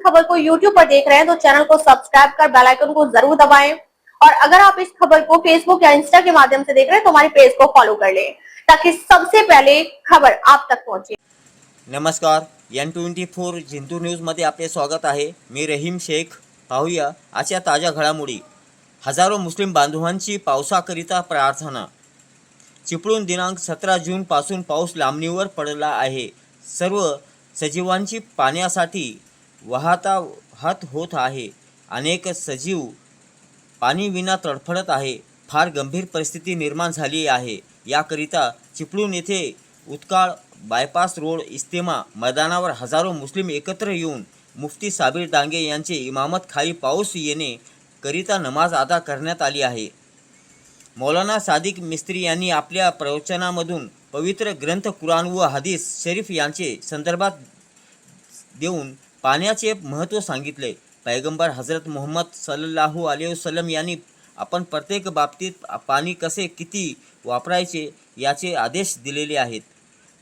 खबर को YouTube पर देख रहे हैं तो चैनल को सब्सक्राइब कर बेल आइकन को जरूर दबाएं। और अगर आप इस खबर को फेसबुक या इंस्टा के माध्यम से देख रहे हैं तो हमारे पेज को फॉलो कर लें ताकि सबसे पहले खबर आप तक पहुंचे। नमस्कार, N24 जिंतूर न्यूजमध्ये आपले स्वागत आहे। मी रहीम शेख। पाहूया आजच्या ताज्या घडामोडी। हजारो मुस्लिम बांधवांची पावसाकरिता प्रार्थना। चिपळूण दिनांक 17 जून पासून पाऊस लांबणीवर पडला आहे। सर्व सजीवांची पाण्यासाठी वाहत होत आहे। अनेक सजीव पाणी विना तडफडत आहे। फार गंभीर परिस्थिती निर्माण झाली आहे। याकरिता चिपळूण येथे उत्काळ बायपास रोड इस्तेमा मैदानावर हजारो मुस्लिम एकत्र येऊन मुफ्ती साबिर डांगे यांचे इमामत खाली पाऊस येणे करिता नमाज अदा करण्यात आली आहे। मौलाना सादिक मिस्त्री यांनी आपल्या प्रवचनामधून पवित्र ग्रंथ कुराण व हदीस शरीफ यांचे संदर्भात देऊन पाण्याचे महत्त्व सांगितले। पैगंबर हजरत मोहम्मद सल्लल्लाहु अलैहि वसल्लम यांनी आपण प्रत्येक बाबतीत पाणी कसे किती वापरायचे याचे आदेश दिलेले आहेत।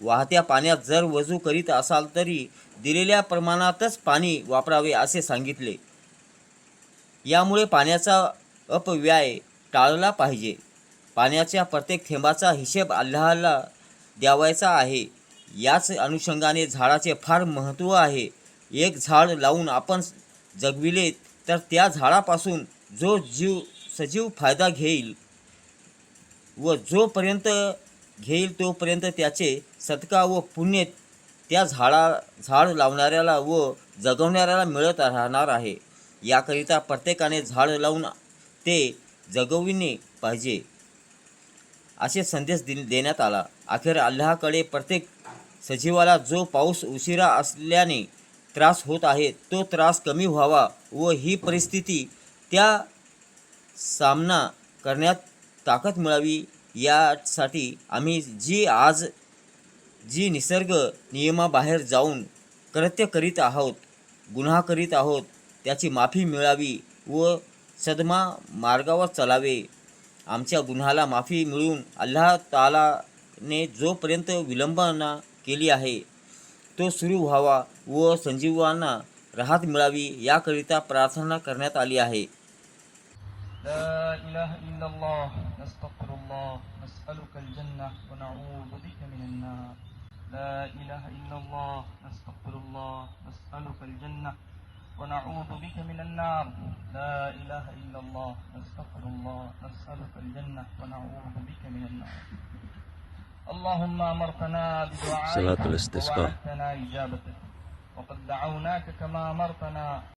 वाहत्या पाण्यात जर वजू करीत असाल तरी दिलेल्या प्रमाणातच पाणी वापरावे असे सांगितले। यामुळे पाण्याचा अपव्यय टाळला पाहिजे। पाण्याच्या प्रत्येक थेंबाचा हिशेब अल्लाहला द्यावायचा आहे। याच अनुषंगाने झाडाचे फार महत्त्व आहे। एक झाड लावून आपण जगविले तर त्या झाडापासून जो सजीव फायदा घेईल व जोपर्यंत घेईल तोपर्यंत त्याचे सदका व पुण्य त्या झाड लावणाऱ्याला व जगवणाऱ्याला मिळत राहणार आहे। याकरिता प्रत्येकाने झाड लावून ते जगविणे पाहिजे असे संदेश देण्यात आला। अखेर अल्लाहकडे प्रत्येक सजीवाला जो पाऊस उशिरा असल्याने त्रास होत आहे तो त्रास कमी व्हावा व ही परिस्थिती त्या सामना करण्यात ताकद मिळावी यासाठी आम्ही जी निसर्ग नियमाबाहेर जाऊन कृत्य करीत आहोत, गुन्हा करीत आहोत त्याची माफी मिळावी व सदमा मार्गावर चालावे। आमच्या गुन्हाला माफी मिळून अल्लाह तालाने जोपर्यंत विलंबना केली आहे तो सुरू व्हावा व संजीवांना राहत मिळावी याकरिता प्रार्थना करण्यात आली आहे। لا إله إلا الله نستغفر الله نسألك الجنة ونعوذ بك من النار لا إله إلا الله نستغفر الله نسألك الجنة ونعوذ بك من النار لا إله إلا الله نستغفر الله نسألك الجنة ونعوذ بك من النار اللهم أمرتنا بدعائك ووعدتنا إجابتك وقد دعوناك كما أمرتنا